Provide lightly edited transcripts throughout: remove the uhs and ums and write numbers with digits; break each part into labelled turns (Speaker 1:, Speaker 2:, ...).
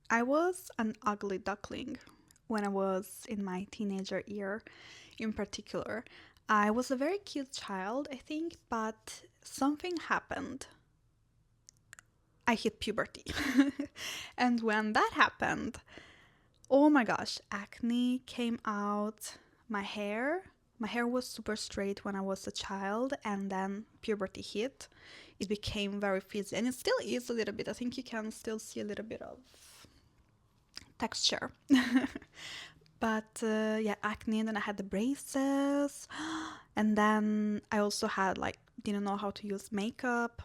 Speaker 1: I was an ugly duckling when I was in my teenager year in particular. I was a very cute child, I think, but something happened. I hit puberty. And when that happened, oh my gosh, acne came out, my hair. My hair was super straight when I was a child, and then puberty hit. It became very frizzy, and it still is a little bit. I think you can still see a little bit of texture. But yeah, acne, and then I had the braces, and then I also had like didn't know how to use makeup.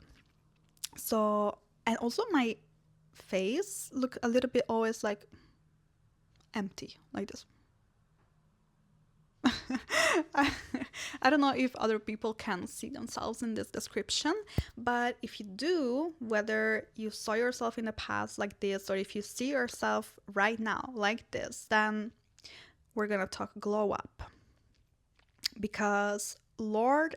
Speaker 1: So, and also my face looked a little bit always like empty, like this. I, I don't know if other people can see themselves in this description, but if you do, whether you saw yourself in the past like this or if you see yourself right now like this, then we're gonna talk glow up. Because, Lord,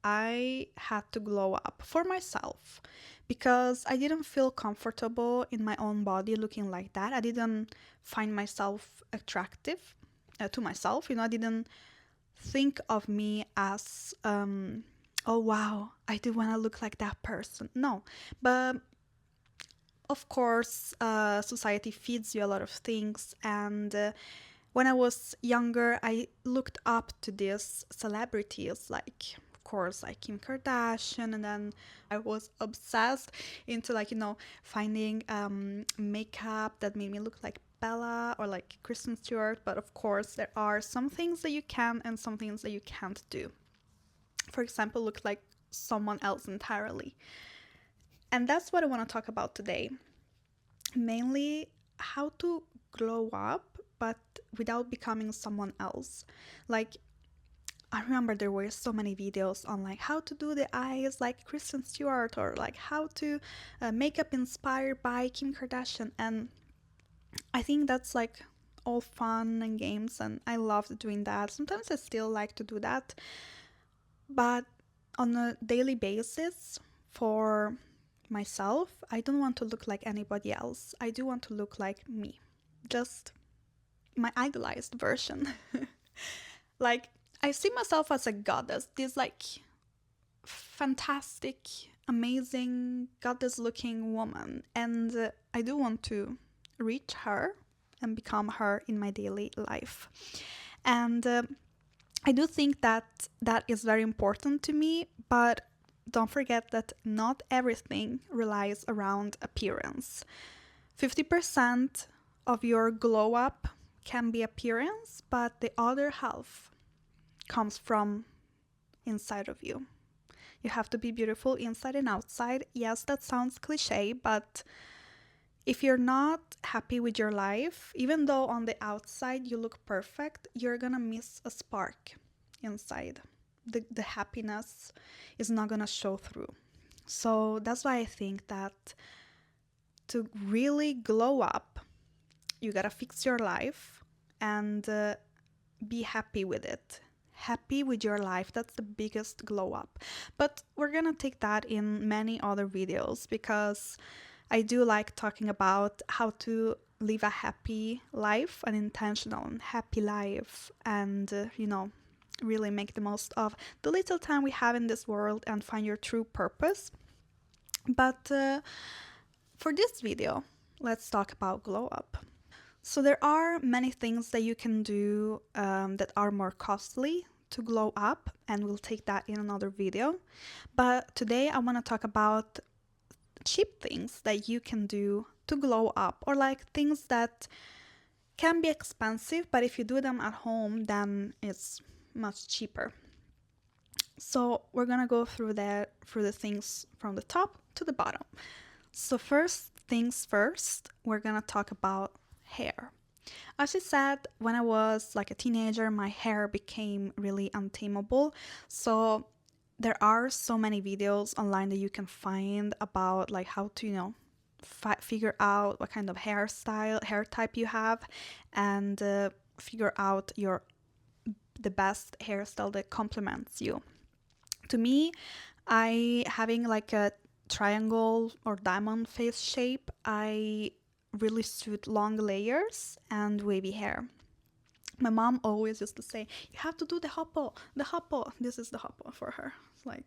Speaker 1: I had to glow up for myself because I didn't feel comfortable in my own body looking like that. I didn't find myself attractive to myself. I didn't think of me as, oh wow, I do want to look like that person. No, but of course, society feeds you a lot of things. And when I was younger, I looked up to these celebrities like, of course, like Kim Kardashian, and then I was obsessed into like, finding makeup that made me look like Bella or like Kristen Stewart. But of course, there are some things that you can and some things that you can't do. For example, look like someone else entirely. And that's what I want to talk about today. Mainly how to glow up, but without becoming someone else. Like, I remember there were so many videos on like how to do the eyes like Kristen Stewart or like how to makeup inspired by Kim Kardashian. And I think that's like all fun and games, and I loved doing that. Sometimes I still like to do that, but on a daily basis for myself, I don't want to look like anybody else. I do want to look like me, just my idealized version. Like, I see myself as a goddess, this like fantastic, amazing goddess looking woman, and I do want to reach her and become her in my daily life. And I do think that that is very important to me, but don't forget that not everything relies around appearance. 50% of your glow up can be appearance, but the other half comes from inside of you. You have to be beautiful inside and outside. Yes, that sounds cliche, but if you're not happy with your life, even though on the outside you look perfect, you're gonna miss a spark inside. The happiness is not gonna show through. So that's why I think that to really glow up, you gotta fix your life and be happy with it. Happy with your life. That's the biggest glow up. But we're gonna take that in many other videos because I do like talking about how to live a happy life, an intentional and happy life, and, really make the most of the little time we have in this world and find your true purpose. But for this video, let's talk about glow up. So there are many things that you can do that are more costly to glow up, and we'll take that in another video. But today I want to talk about cheap things that you can do to glow up, or like things that can be expensive, but if you do them at home, then it's much cheaper. So we're gonna go through the things from the top to the bottom. So first things first, we're gonna talk about hair. As I said, when I was like a teenager, my hair became really untamable. So there are so many videos online that you can find about like how to, figure out what kind of hair type you have, and figure out the best hairstyle that complements you. To me, I having like a triangle or diamond face shape, I really suit long layers and wavy hair. My mom always used to say, you have to do the hoppo, the hoppo. This is the hoppo for her. It's like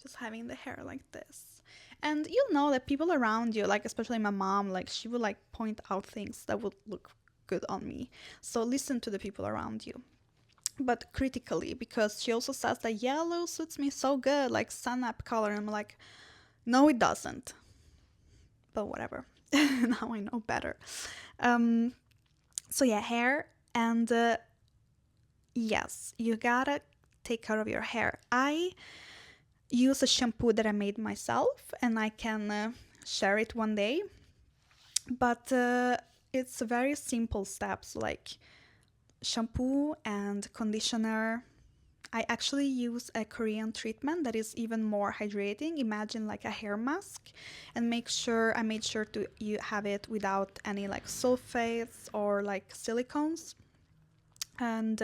Speaker 1: just having the hair like this. And you know that people around you, like especially my mom, like she would like point out things that would look good on me. So listen to the people around you. But critically, because she also says that yellow suits me so good, like sun-up color. And I'm like, no, it doesn't. But whatever. Now I know better. So yeah, hair. And yes, you gotta take care of your hair. I use a shampoo that I made myself, and I can share it one day. But it's very simple steps, like shampoo and conditioner. I actually use a Korean treatment that is even more hydrating. Imagine like a hair mask, and I made sure to you have it without any like sulfates or like silicones. And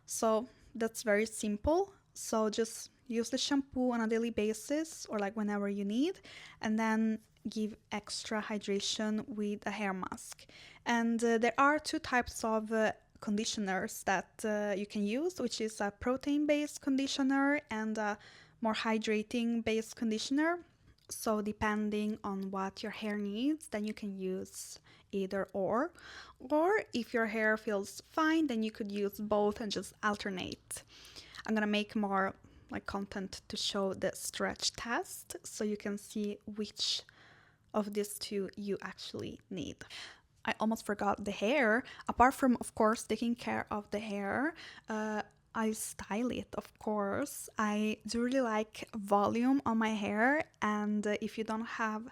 Speaker 1: so that's very simple. So just use the shampoo on a daily basis or like whenever you need, and then give extra hydration with a hair mask. And there are two types of conditioners that you can use, which is a protein-based conditioner and a more hydrating-based conditioner. So depending on what your hair needs, then you can use either or. Or if your hair feels fine, then you could use both and just alternate. I'm gonna make more like content to show the stretch test so you can see which of these two you actually need. I almost forgot the hair. Apart from, of course, taking care of the hair, I style it, of course. I do really like volume on my hair, and if you don't have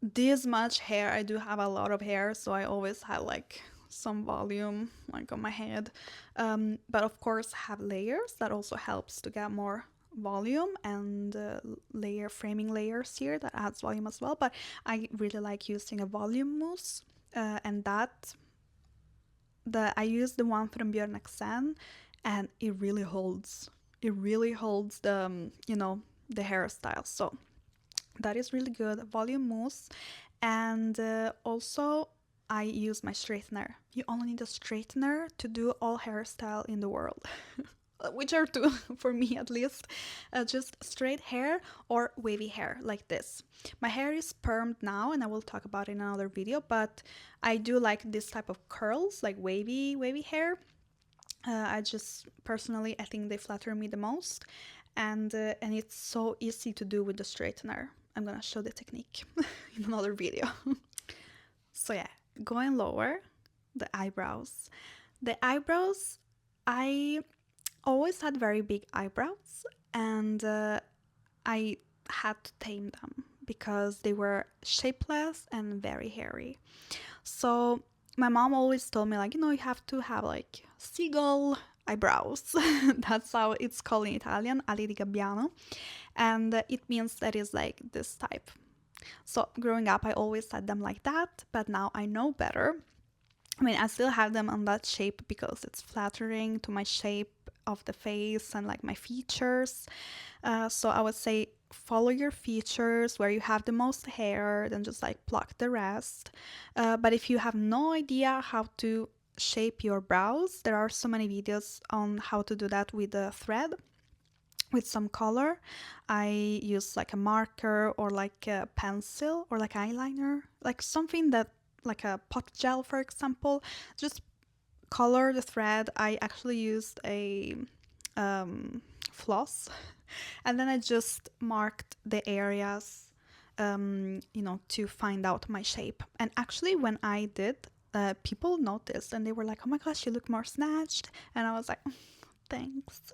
Speaker 1: this much hair, I do have a lot of hair, so I always have like some volume like on my head. But of course, have layers that also helps to get more volume, and framing layers here that adds volume as well. But I really like using a volume mousse, and I use the one from Björn Axen, and it really holds. It really holds the the hairstyle. So that is really good. Volume mousse, and also I use my straightener. You only need a straightener to do all hairstyle in the world. Which are two, for me at least. Just straight hair or wavy hair, like this. My hair is permed now, and I will talk about it in another video, but I do like this type of curls, like wavy hair. I just, personally, I think they flatter me the most, and it's so easy to do with the straightener. I'm gonna show the technique in another video. So yeah, going lower, the eyebrows. The eyebrows, I always had very big eyebrows, and I had to tame them because they were shapeless and very hairy. So my mom always told me, like, you have to have like seagull eyebrows. That's how it's called in Italian, ali di gabbiano, and it means that is like this type. So growing up, I always had them like that, but now I know better. I mean, I still have them on that shape because it's flattering to my shape of the face and like my features. So I would say follow your features where you have the most hair, then just like pluck the rest. But if you have no idea how to shape your brows, there are so many videos on how to do that with a thread, with some color. I use like a marker or like a pencil or like eyeliner, like something that, like a pot gel, for example. Just color the thread. I actually used a floss, and then I just marked the areas, to find out my shape. And actually, when I did, people noticed, and they were like, "Oh my gosh, you look more snatched," and I was like, "Thanks,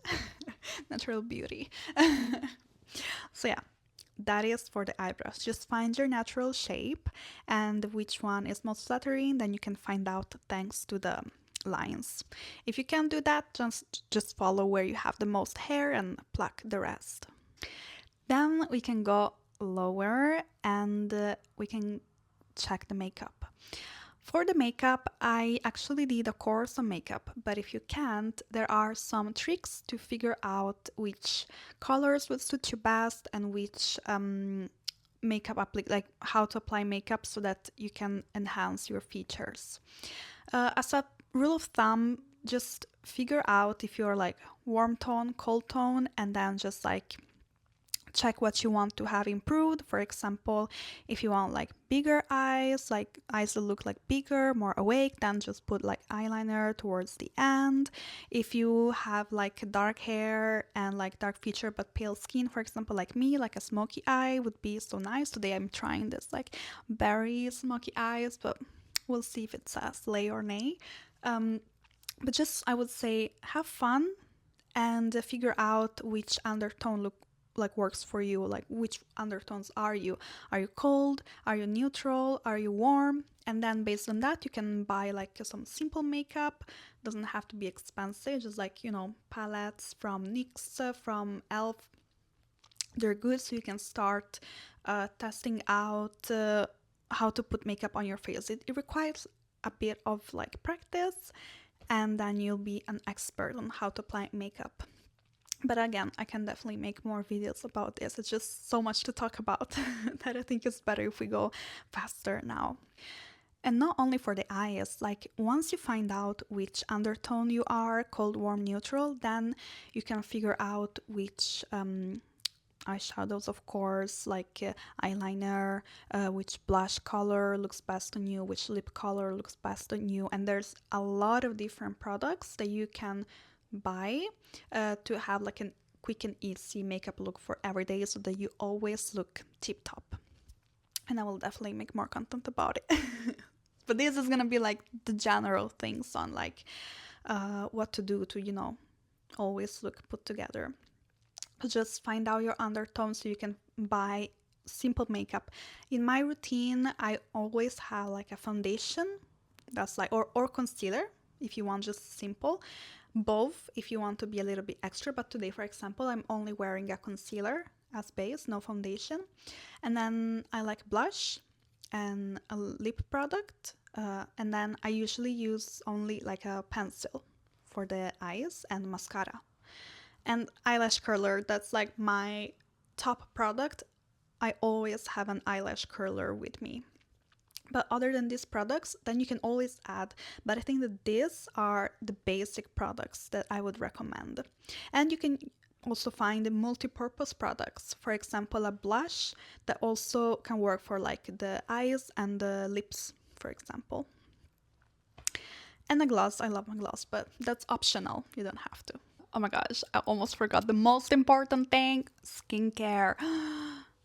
Speaker 1: natural beauty." So yeah, that is for the eyebrows. Just find your natural shape and which one is most flattering, then you can find out thanks to the lines. If you can't do that, just follow where you have the most hair and pluck the rest. Then we can go lower, and we can check the makeup. For the makeup, I actually did a course on makeup, but if you can't, there are some tricks to figure out which colors would suit you best and which makeup like how to apply makeup so that you can enhance your features. As a rule of thumb, just figure out if you're like warm tone, cold tone, and then just like check what you want to have improved. For example, if you want like bigger eyes, like eyes that look like bigger, more awake, then just put like eyeliner towards the end. If you have like dark hair and like dark feature but pale skin, for example, like me, like a smoky eye would be so nice. Today I'm trying this like berry smoky eyes, but we'll see if it says slay or nay. But just I would say have fun and figure out which undertone look like works for you, like which undertones are you cold, are you neutral, are you warm, and then based on that you can buy like some simple makeup. Doesn't have to be expensive, just like, you know, palettes from NYX, from elf. They're good, so you can start testing out how to put makeup on your face. It requires a bit of like practice, and then you'll be an expert on how to apply makeup. But again, I can definitely make more videos about this. It's just so much to talk about that I think it's better if we go faster now. And not only for the eyes, like once you find out which undertone you are, cold, warm, neutral, then you can figure out which eyeshadows, of course, like eyeliner, which blush color looks best on you, which lip color looks best on you. And there's a lot of different products that you can buy to have like a quick and easy makeup look for every day, so that you always look tip top. And I will definitely make more content about it. But this is gonna be like the general things on like what to do to, you know, always look put together. Just find out your undertones so you can buy simple makeup. In my routine, I always have like a foundation that's like or concealer if you want just simple. Both if you want to be a little bit extra, but today, for example, I'm only wearing a concealer as base, no foundation. And then I like blush and a lip product, and then I usually use only like a pencil for the eyes and mascara. And eyelash curler, that's like my top product. I always have an eyelash curler with me. But other than these products, then you can always add. But I think that these are the basic products that I would recommend. And you can also find multi-purpose products. For example, a blush that also can work for like the eyes and the lips, for example. And a gloss, I love my gloss, but that's optional. You don't have to. Oh my gosh, I almost forgot the most important thing, skincare.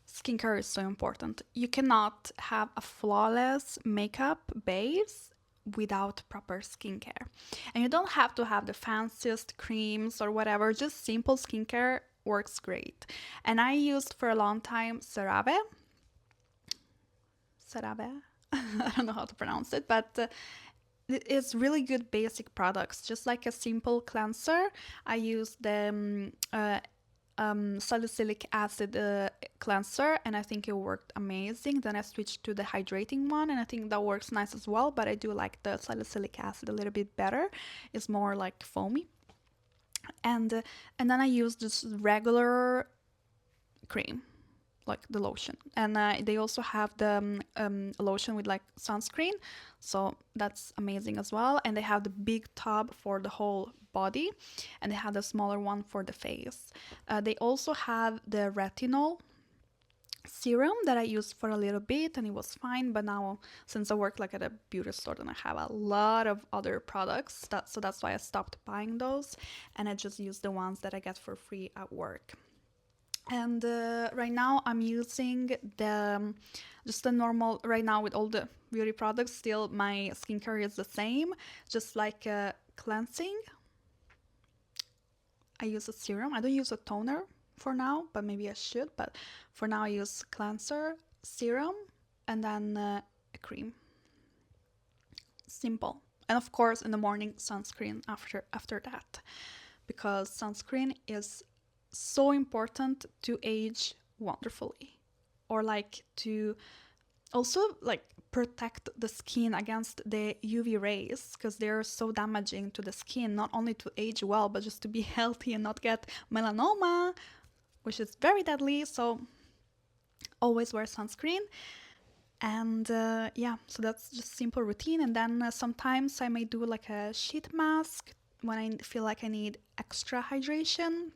Speaker 1: Skincare is so important. You cannot have a flawless makeup base without proper skincare. And you don't have to have the fanciest creams or whatever, just simple skincare works great. And I used for a long time CeraVe. I don't know how to pronounce it, but it's really good basic products. Just like a simple cleanser, I use the salicylic acid cleanser, and I think it worked amazing. Then I switched to the hydrating one, and I think that works nice as well, but I do like the salicylic acid a little bit better. It's more like foamy. And then I use just regular cream, like the lotion, and they also have the lotion with like sunscreen, so that's amazing as well. And they have the big tub for the whole body, and they have the smaller one for the face. They also have the retinol serum that I used for a little bit, and it was fine. But now, since I work like at a beauty store, then I have a lot of other products, so that's why I stopped buying those, and I just use the ones that I get for free at work. And right now I'm using just the normal, right now with all the beauty products, still my skincare is the same, just like cleansing. I use a serum. I don't use a toner for now, but maybe I should. But for now I use cleanser, serum, and then a cream. Simple. And of course in the morning sunscreen after that, because sunscreen is so important to age wonderfully, or like to also like protect the skin against the UV rays, because they're so damaging to the skin, not only to age well, but just to be healthy and not get melanoma, which is very deadly. So Always wear sunscreen. And yeah, so that's just simple routine. And then sometimes I may do like a sheet mask when I feel like I need extra hydration.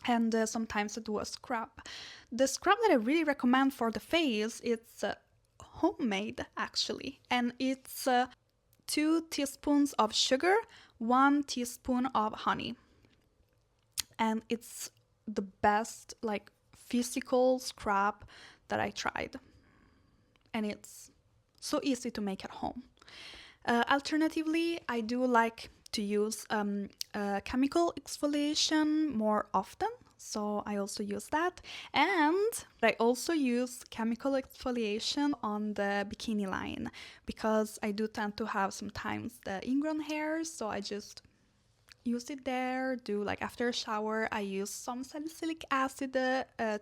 Speaker 1: And sometimes I do a scrub. The scrub that I really recommend for the face, it's homemade actually, and it's 2 teaspoons of sugar, 1 teaspoon of honey, and it's the best like physical scrub that I tried, and it's so easy to make at home. Alternatively, I do like to use chemical exfoliation more often, so I also use that. And I also use chemical exfoliation on the bikini line because I do tend to have sometimes the ingrown hairs, so I just use it there. Do like after a shower I use some salicylic acid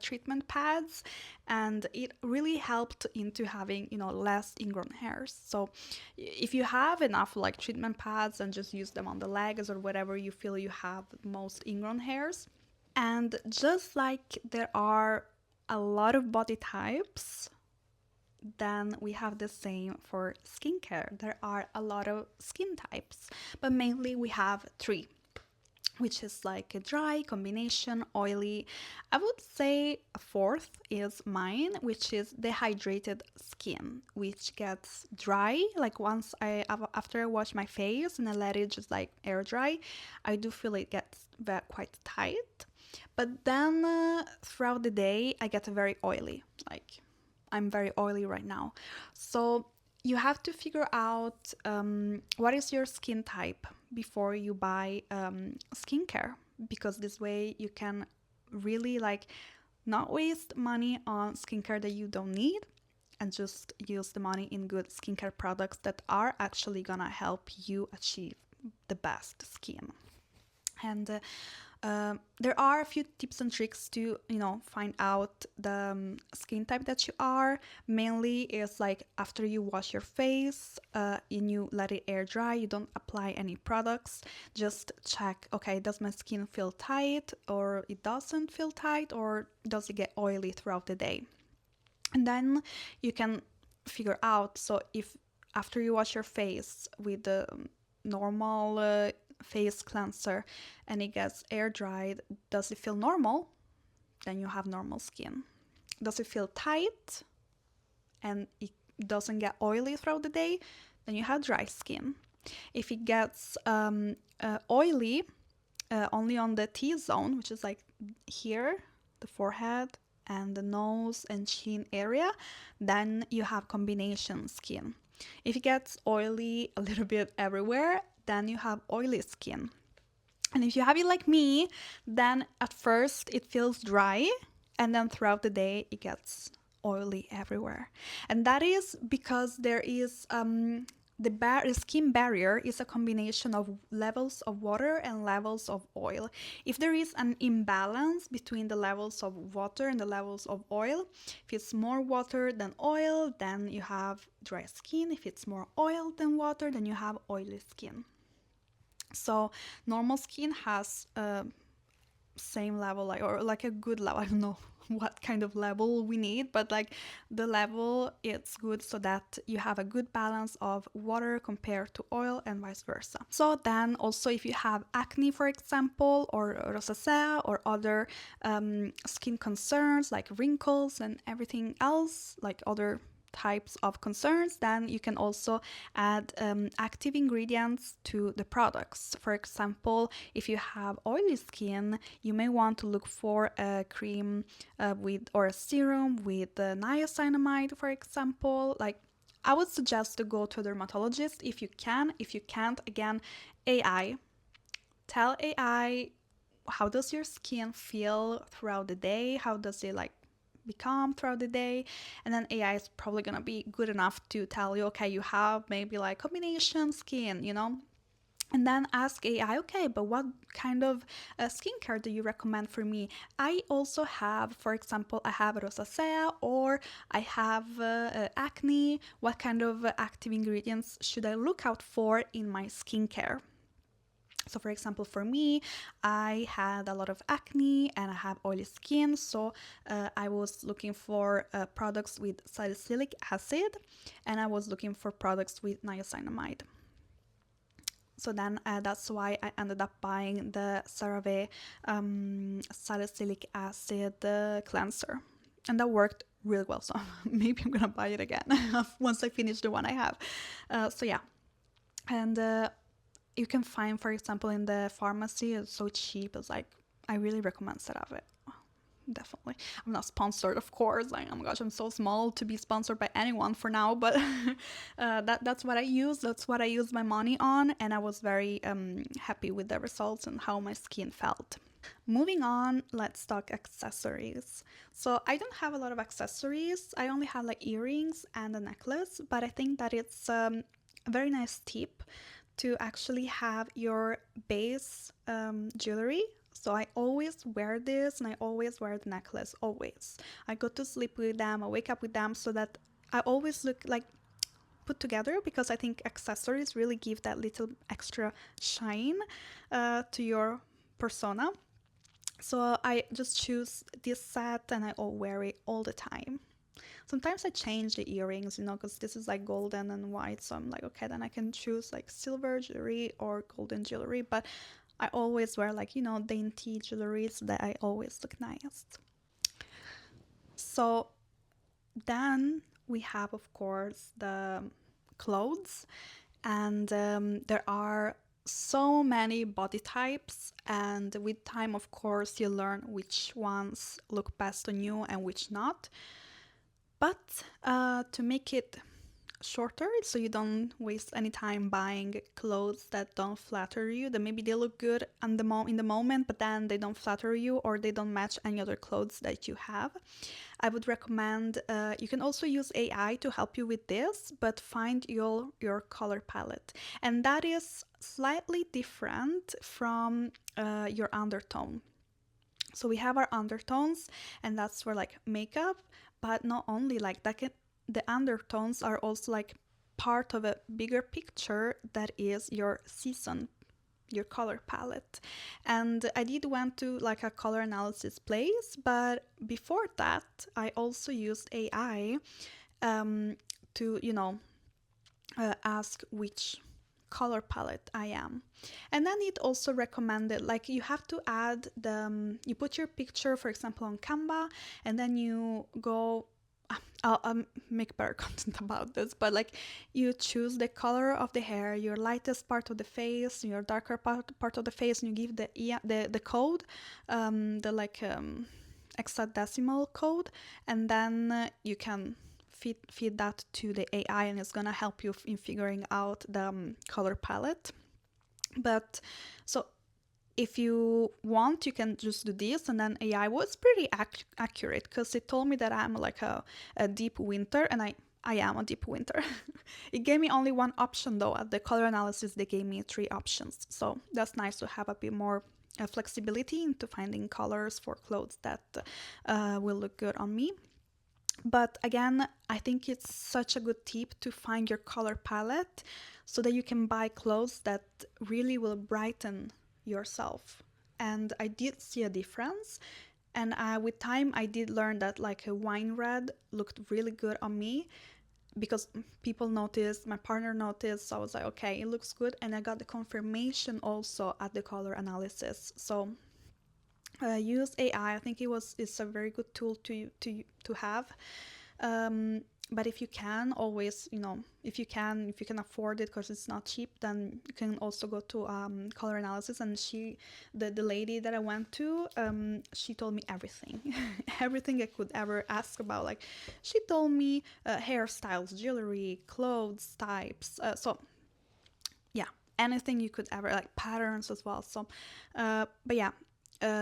Speaker 1: treatment pads, and it really helped into having less ingrown hairs. So if you have enough like treatment pads, and just use them on the legs or whatever you feel you have most ingrown hairs. And just like there are a lot of body types, then we have the same for skincare. There are a lot of skin types, but mainly we have 3, which is like a dry, combination, oily. I would say a 4th is mine, which is dehydrated skin, which gets dry. Like after I wash my face and I let it just like air dry, I do feel it gets quite tight. But then throughout the day, I get very oily. Like I'm very oily right now. So you have to figure out what is your skin type before you buy skincare, because this way you can really like not waste money on skincare that you don't need, and just use the money in good skincare products that are actually gonna help you achieve the best skin. And there are a few tips and tricks to find out the skin type that you are. Mainly is like after you wash your face and you let it air dry, you don't apply any products, just check, okay, does my skin feel tight, or it doesn't feel tight, or does it get oily throughout the day? And then you can figure out, so if after you wash your face with the normal face cleanser and it gets air dried, does it feel normal? Then you have normal skin. Does it feel tight and it doesn't get oily throughout the day? Then you have dry skin. If it gets oily only on the T-zone, which is like here, the forehead and the nose and chin area, then you have combination skin. If it gets oily a little bit everywhere, then you have oily skin. And if you have it like me, then at first it feels dry, and then throughout the day it gets oily everywhere. And that is because there is the skin barrier is a combination of levels of water and levels of oil. If there is an imbalance between the levels of water and the levels of oil, if it's more water than oil, then you have dry skin. If it's more oil than water, then you have oily skin. So normal skin has same level, like, or like a good level. I don't know what kind of level we need, but like the level, it's good so that you have a good balance of water compared to oil and vice versa. So then also if you have acne, for example, or rosacea or other skin concerns like wrinkles and everything else, like other types of concerns, then you can also add active ingredients to the products. For example, if you have oily skin, you may want to look for a cream with, or a serum with niacinamide, for example. Like, I would suggest to go to a dermatologist if you can. If you can't, again, AI. Tell AI, how does your skin feel throughout the day? How does it like become throughout the day? And then AI is probably gonna be good enough to tell you, okay, you have maybe like combination skin, and then ask AI, okay, but what kind of skincare do you recommend for me? I also have, for example, I have rosacea, or I have acne. What kind of active ingredients should I look out for in my skincare? So for example, for me, I had a lot of acne and I have oily skin, so I was looking for products with salicylic acid, and I was looking for products with niacinamide. So then that's why I ended up buying the CeraVe salicylic acid cleanser, and that worked really well. So maybe I'm gonna buy it again once I finish the one I have. So yeah, and you can find, for example, in the pharmacy, it's so cheap. It's like, I really recommend CeraVe. Definitely. I'm not sponsored, of course. Like, oh my gosh, I'm so small to be sponsored by anyone for now, but that's what I use. That's what I use my money on, and I was very happy with the results and how my skin felt. Moving on, let's talk accessories. So I don't have a lot of accessories. I only have like earrings and a necklace, but I think that it's a very nice tip to actually have your base jewelry. So I always wear this, and I always wear the necklace, always. I go to sleep with them, I wake up with them, so that I always look like put together, because I think accessories really give that little extra shine to your persona. So I just choose this set and I all wear it all the time. Sometimes I change the earrings, because this is like golden and white. So I'm like, okay, then I can choose like silver jewelry or golden jewelry. But I always wear like, dainty jewelry so that I always look nice. So then we have, of course, the clothes. And there are so many body types, and with time, of course, you learn which ones look best on you and which not. But to make it shorter, so you don't waste any time buying clothes that don't flatter you, that maybe they look good in the moment, but then they don't flatter you or they don't match any other clothes that you have, I would recommend, you can also use AI to help you with this, but find your color palette. And that is slightly different from your undertone. So we have our undertones, and that's for like makeup, but not only like that, the undertones are also like part of a bigger picture that is your season, your color palette. And I did went to like a color analysis place, but before that I also used AI to ask which color palette I am. And then it also recommended, like, you have to add you put your picture, for example, on Canva, and then you go, I'll make better content about this, but like, you choose the color of the hair, your lightest part of the face, your darker part of the face, and you give the code, the like hexadecimal code, and then you can feed that to the AI, and it's gonna help you in figuring out the color palette. But so if you want, you can just do this, and then AI was pretty accurate, because it told me that I'm like a deep winter, and I am a deep winter. It gave me only one option though. At the color analysis, they gave me 3 options, so that's nice to have a bit more flexibility into finding colors for clothes that will look good on me. But again, I think it's such a good tip to find your color palette so that you can buy clothes that really will brighten yourself. And I did see a difference. And with time, I did learn that like a wine red looked really good on me, because people noticed, my partner noticed. So I was like, okay, it looks good. And I got the confirmation also at the color analysis. So use AI. I think it's a very good tool to have. But if you can, always, if you can afford it, because it's not cheap, then you can also go to color analysis. And the lady that I went to, she told me everything, everything I could ever ask about. Like, she told me hairstyles, jewelry, clothes types. So yeah, anything you could ever, like patterns as well. So, but yeah.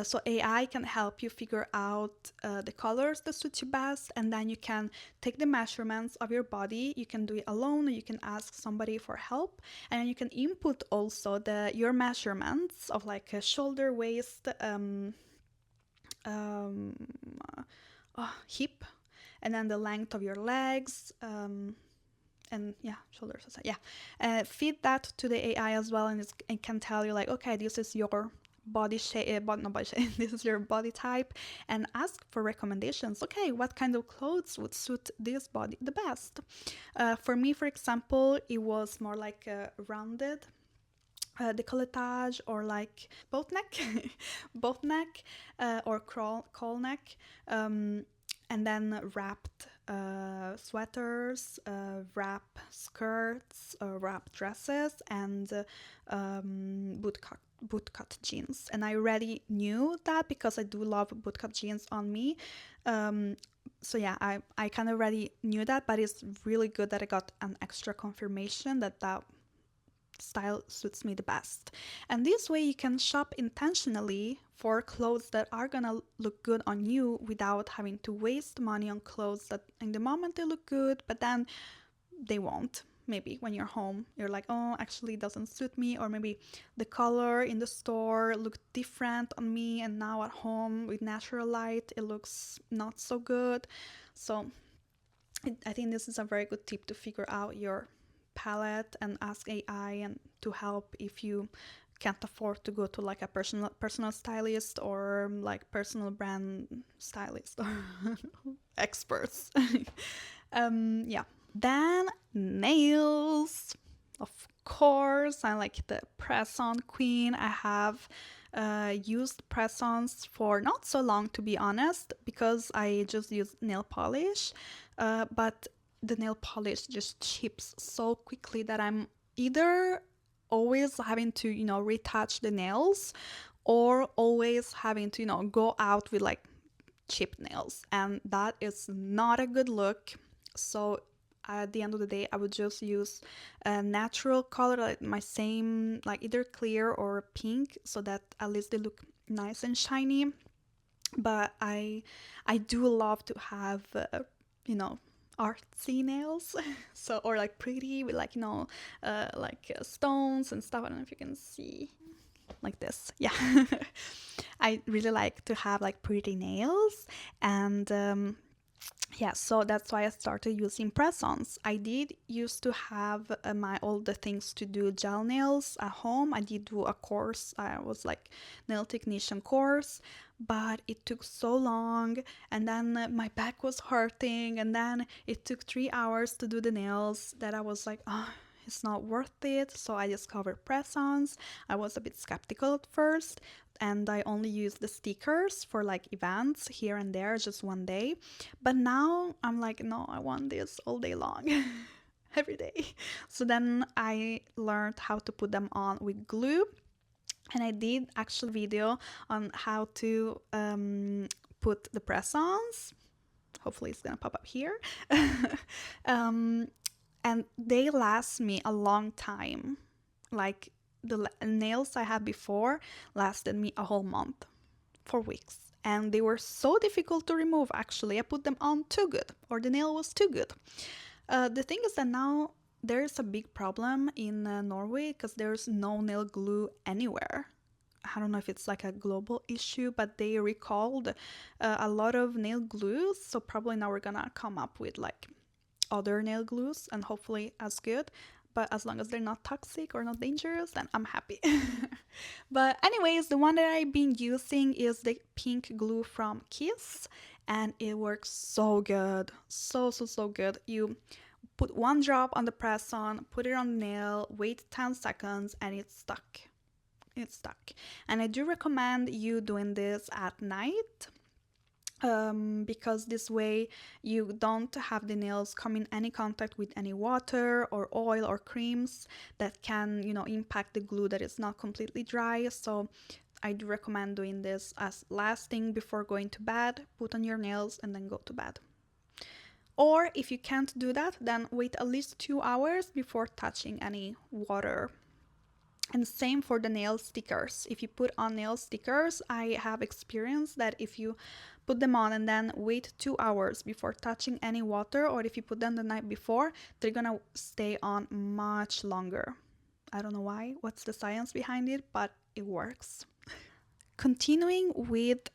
Speaker 1: So AI can help you figure out the colors that suit you best, and then you can take the measurements of your body. You can do it alone, or you can ask somebody for help, and you can input also your measurements of like a shoulder, waist, hip, and then the length of your legs, and shoulders. Feed that to the AI as well, and it can tell you like, okay, this is your body shape, not body shape, this is your body type, and ask for recommendations. Okay, what kind of clothes would suit this body the best? For me, for example, it was more like a rounded decolletage, or like boat neck, boat neck, or crawl neck, and then wrapped sweaters, wrap skirts, wrap dresses, and bootcut jeans. And I already knew that because I do love bootcut jeans on me. I kind of already knew that, but it's really good that I got an extra confirmation that style suits me the best. And this way you can shop intentionally for clothes that are gonna look good on you without having to waste money on clothes that in the moment they look good, but then they won't. Maybe when you're home, you're like, oh, actually it doesn't suit me, or maybe the color in the store looked different on me, and now at home with natural light it looks not so good. So I think this is a very good tip to figure out your palette and ask AI and to help if you can't afford to go to like a personal stylist or like personal brand stylist or experts. Then nails. Of course, I'm like the press-on queen. I have used press-ons for not so long, to be honest, because I just use nail polish. But the nail polish just chips so quickly that I'm either always having to, retouch the nails, or always having to, go out with like chipped nails. And that is not a good look. So at the end of the day, I would just use a natural color, like my same, like either clear or pink, so that at least they look nice and shiny. But I do love to have, artsy nails, so, or like pretty with like, stones and stuff. I don't know if you can see like this. I really like to have like pretty nails, and so that's why I started using press-ons. I did used to have all the things to do gel nails at home. I did do a course. I was like nail technician course, but it took so long, and then my back was hurting, and then it took 3 hours to do the nails that I was like, oh, it's not worth it. So I discovered press-ons. I was a bit skeptical at first, and I only used the stickers for like events here and there, just one day. But now I'm like, no, I want this all day long. Every day. So then I learned how to put them on with glue, and I did actually a video on how to put the press-ons. Hopefully it's gonna pop up here. And they last me a long time. Like the nails I had before lasted me a whole month, 4 weeks. And they were so difficult to remove, actually. I put them on too good, or the nail was too good. The thing is that now there's a big problem in Norway because there's no nail glue anywhere. I don't know if it's like a global issue, but they recalled a lot of nail glues. So probably now we're gonna come up with like other nail glues, and hopefully as good. But as long as they're not toxic or not dangerous, then I'm happy. But anyways, the one that I've been using is the pink glue from Kiss, and it works so good. So good. You put 1 drop on the press-on, put it on the nail, wait 10 seconds, and it's stuck. It's stuck. And I do recommend you doing this at night, because this way you don't have the nails come in any contact with any water or oil or creams that can, impact the glue that is not completely dry. So I do recommend doing this as last thing before going to bed. Put on your nails and then go to bed. Or if you can't do that, then wait at least 2 hours before touching any water. And same for the nail stickers. If you put on nail stickers, I have experienced that if you put them on and then wait 2 hours before touching any water, or if you put them the night before, they're gonna stay on much longer. I don't know why, what's the science behind it, but it works. Continuing with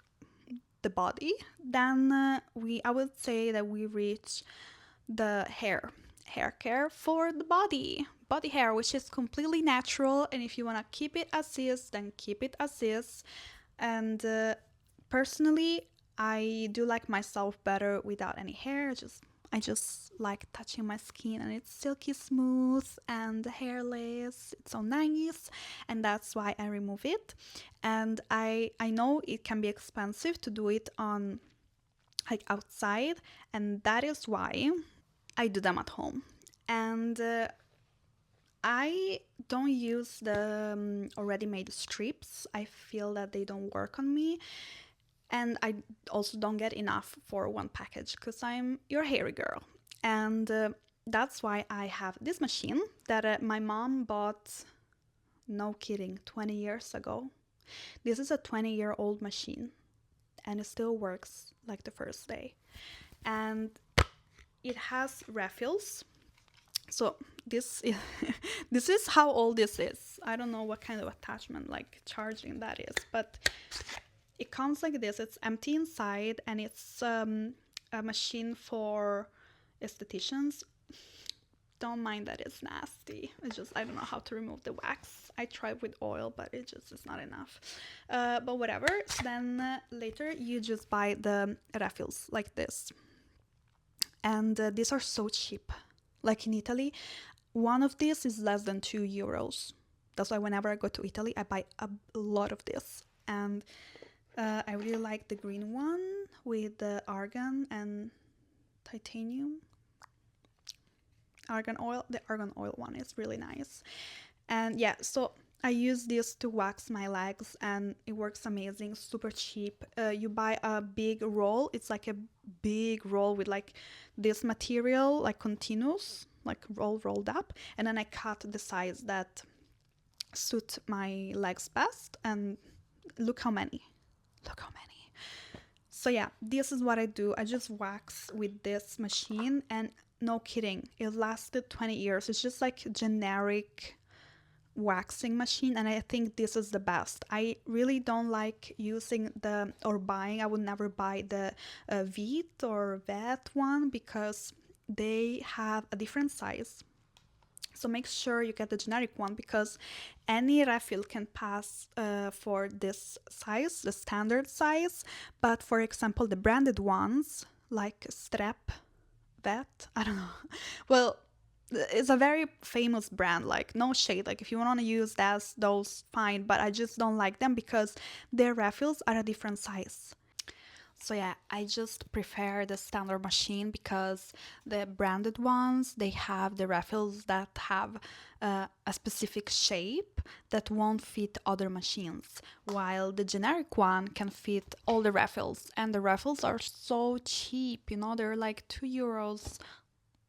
Speaker 1: the body, then I would say that we reach the hair. hair care for the body hair, which is completely natural, and if you want to keep it as is, then keep it as is. And personally, I do like myself better without any hair. I just like touching my skin, and it's silky smooth and hairless. It's so nice, and that's why I remove it. And I know it can be expensive to do it on like outside, and that is why I do them at home. And I don't use the already made strips. I feel that they don't work on me. And I also don't get enough for one package because I'm your hairy girl. And that's why I have this machine that my mom bought, no kidding, 20 years ago. This is a 20-year-old machine and it still works like the first day. And it has refills. So this is, this is how old this is. I don't know what kind of attachment, like charging, that is, but it comes like this. It's empty inside, and it's a machine for estheticians. Don't mind that it's nasty. It's just, I don't know how to remove the wax. I tried with oil, but it just is not enough. But whatever. Then later you just buy the refills like this. And these are so cheap. Like in Italy, one of these is less than €2. That's why whenever I go to Italy, I buy a lot of this. And I really like the green one with the argan and titanium. Argan oil. The argan oil one is really nice. And yeah, so I use this to wax my legs, and it works amazing, super cheap. You buy a big roll. It's like a big roll with like this material, like continuous, like rolled up. And then I cut the size that suit my legs best. And look how many. Look how many. So yeah, this is what I do. I just wax with this machine, and no kidding, it lasted 20 years. It's just like generic waxing machine, and I think this is the best. I really don't like using I would never buy the Veet or Vet one because they have a different size. So make sure you get the generic one, because any refill can pass for this size, the standard size. But for example, the branded ones like Strep, Vet, I don't know. Well, it's a very famous brand, like no shade, like if you want to use those fine, but I just don't like them because their refills are a different size. So yeah, I just prefer the standard machine because the branded ones, they have the refills that have a specific shape that won't fit other machines, while the generic one can fit all the refills, and the refills are so cheap, they're like €2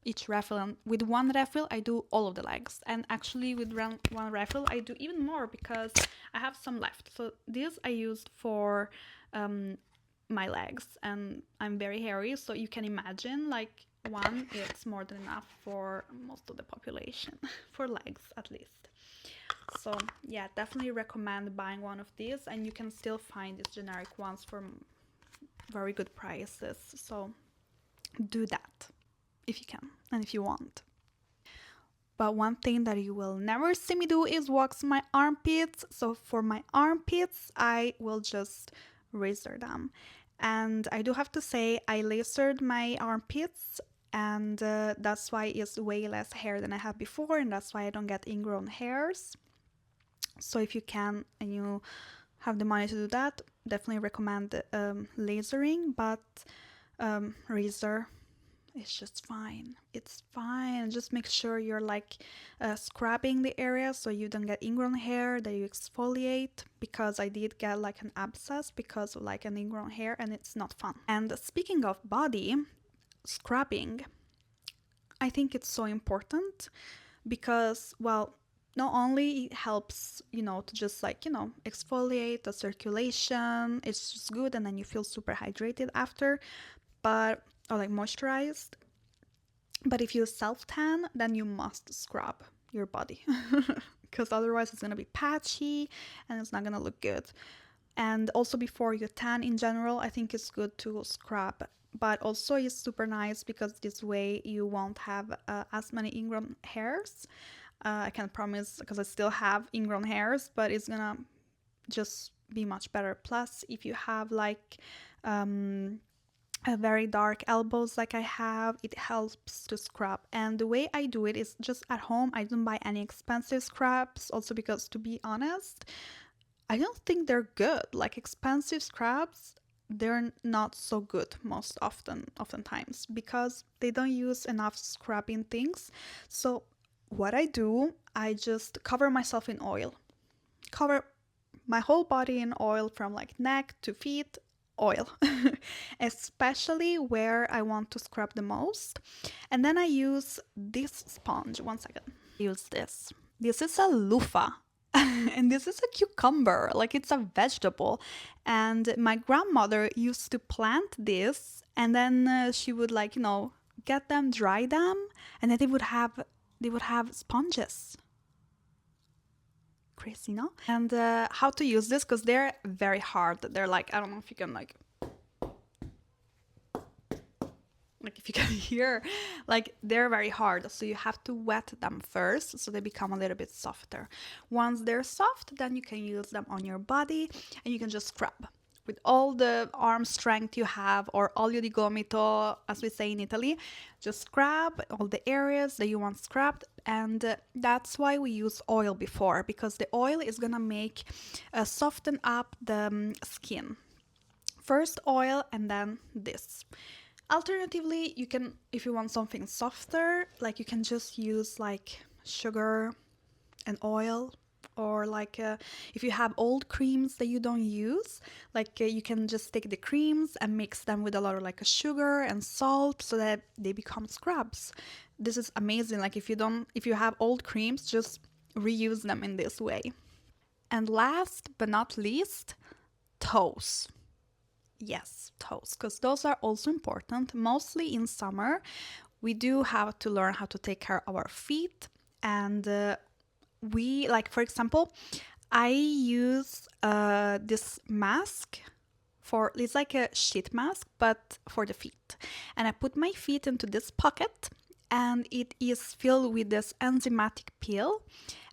Speaker 1: each refill. And with one refill I do all of the legs, and actually with one refill I do even more because I have some left. So this I used for my legs, and I'm very hairy, so you can imagine like one is more than enough for most of the population for legs at least. So yeah, definitely recommend buying one of these, and you can still find these generic ones for very good prices, so do that if you can and if you want. But one thing that you will never see me do is wax my armpits. So for my armpits, I will just razor them. And I do have to say, I lasered my armpits, and that's why it's way less hair than I had before, and that's why I don't get ingrown hairs. So if you can and you have the money to do that, definitely recommend lasering, but razor is just fine. It's fine. Just make sure you're like scrubbing the area so you don't get ingrown hair, that you exfoliate, because I did get like an abscess because of like an ingrown hair, and it's not fun. And speaking of body scrubbing, I think it's so important because, well, not only it helps, to just like, exfoliate the circulation, it's just good, and then you feel super hydrated after, or like moisturized. But if you self-tan, then you must scrub your body because otherwise it's going to be patchy and it's not going to look good. And also before you tan in general, I think it's good to scrub but also is super nice because this way you won't have as many ingrown hairs. I can't promise because I still have ingrown hairs, but it's gonna just be much better. Plus, if you have like a very dark elbows like I have, it helps to scrub. And the way I do it is just at home. I don't buy any expensive scrubs, also because, to be honest, I don't think they're good. Like expensive scrubs, they're not so good oftentimes because they don't use enough scrubbing things. So what I do, I just cover myself in oil. Cover my whole body in oil from like neck to feet, oil. Especially where I want to scrub the most. And then I use this sponge. One second. I use this. This is a loofah. And this is a cucumber, like it's a vegetable. And my grandmother used to plant this, and then she would like, get them, dry them, and then they would have sponges. Crazy, no? And how to use this, because they're very hard. They're like, I don't know if you can like if you can hear, like they're very hard, so you have to wet them first so they become a little bit softer. Once they're soft, then you can use them on your body and you can just scrub with all the arm strength you have, or olio di gomito, as we say in Italy. Just scrub all the areas that you want scrubbed, and that's why we use oil before, because the oil is gonna make soften up the skin. First oil and then this. Alternatively, you can, if you want something softer, like you can just use like sugar and oil, or like if you have old creams that you don't use, like you can just take the creams and mix them with a lot of like sugar and salt so that they become scrubs. This is amazing. Like if you have old creams, just reuse them in this way. And last but not least, toes. Yes, toes, because those are also important. Mostly in summer, we do have to learn how to take care of our feet. And we, like, for example, I use this mask it's like a sheet mask, but for the feet. And I put my feet into this pocket, and it is filled with this enzymatic peel.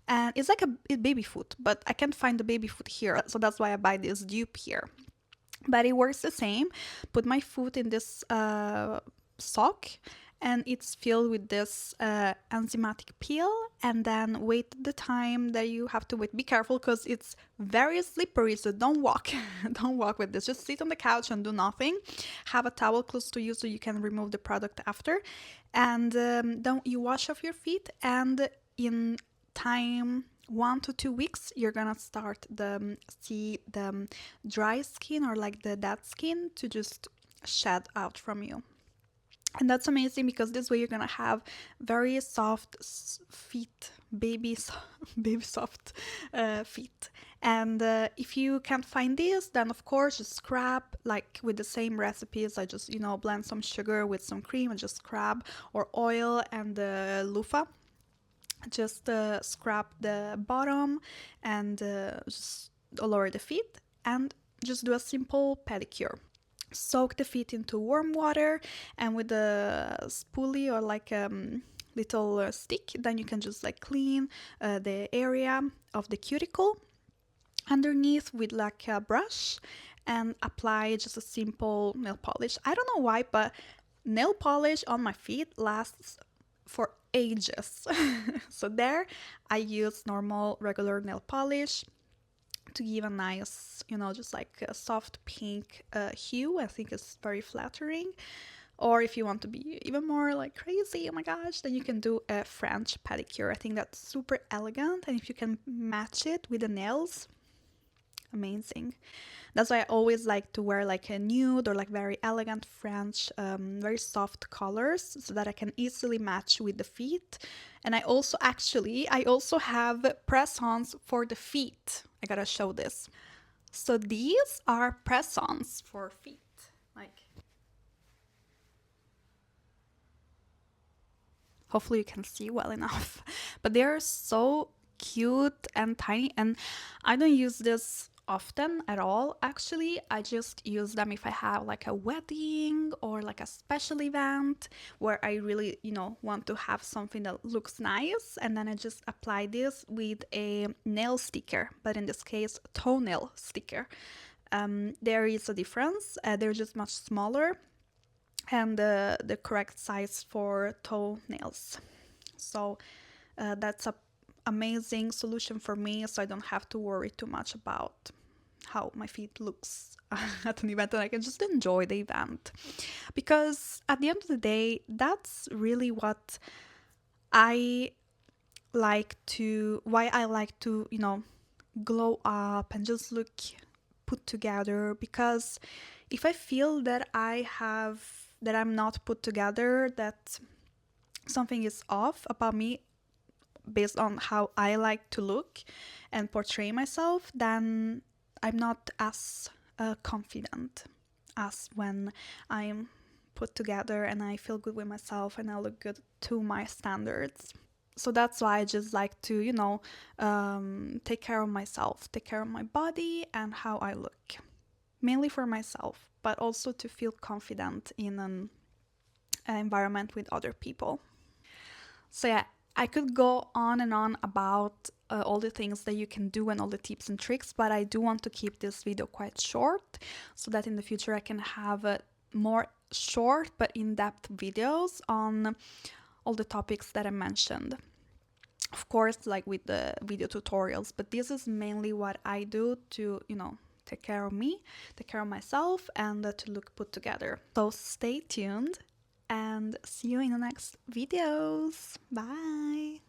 Speaker 1: And it's like a baby foot, but I can't find the baby foot here. So that's why I buy this dupe here. But it works the same. Put my foot in this sock, and it's filled with this enzymatic peel, and then wait the time that you have to wait. Be careful because it's very slippery, so don't walk. Don't walk with this. Just sit on the couch and do nothing. Have a towel close to you so you can remove the product after. And then you wash off your feet, and in time 1 to 2 weeks, you're gonna start see the dry skin, or like the dead skin, to just shed out from you. And that's amazing because this way you're gonna have very soft feet, baby soft feet. And if you can't find this, then of course just scrub, like with the same recipes. I just blend some sugar with some cream and just scrub, or oil and the loofah. Just scrub the bottom and just lower the feet, and just do a simple pedicure. Soak the feet into warm water, and with a spoolie or like a little stick, then you can just like clean the area of the cuticle underneath with like a brush, and apply just a simple nail polish. I don't know why, but nail polish on my feet lasts for ages. So there I use normal regular nail polish to give a nice, just like a soft pink hue. I think it's very flattering. Or if you want to be even more like crazy, oh my gosh, then you can do a French pedicure. I think that's super elegant, and if you can match it with the nails, amazing. That's why I always like to wear like a nude or like very elegant French, very soft colors, so that I can easily match with the feet. And I also have press-ons for the feet. I gotta show this. So these are press-ons for feet. Like, hopefully you can see well enough. But they're so cute and tiny, and I don't use this often at all, actually. I just use them if I have like a wedding or like a special event where I really, want to have something that looks nice, and then I just apply this with a nail sticker, but in this case, toenail sticker. There is a difference. They're just much smaller and the correct size for toenails. So that's a amazing solution for me, so I don't have to worry too much about how my feet looks at an event, and I can just enjoy the event. Because at the end of the day, that's really what I why I like to, glow up and just look put together. Because if I feel that I'm not put together, that something is off about me based on how I like to look and portray myself, then I'm not as confident as when I'm put together and I feel good with myself and I look good to my standards. So that's why I just like to, take care of myself, take care of my body and how I look. Mainly for myself, but also to feel confident in an environment with other people. So yeah, I could go on and on about all the things that you can do and all the tips and tricks, but I do want to keep this video quite short so that in the future I can have more short but in-depth videos on all the topics that I mentioned. Of course, like with the video tutorials, but this is mainly what I do to, take care of me, take care of myself, and to look put together. So stay tuned and see you in the next videos. Bye!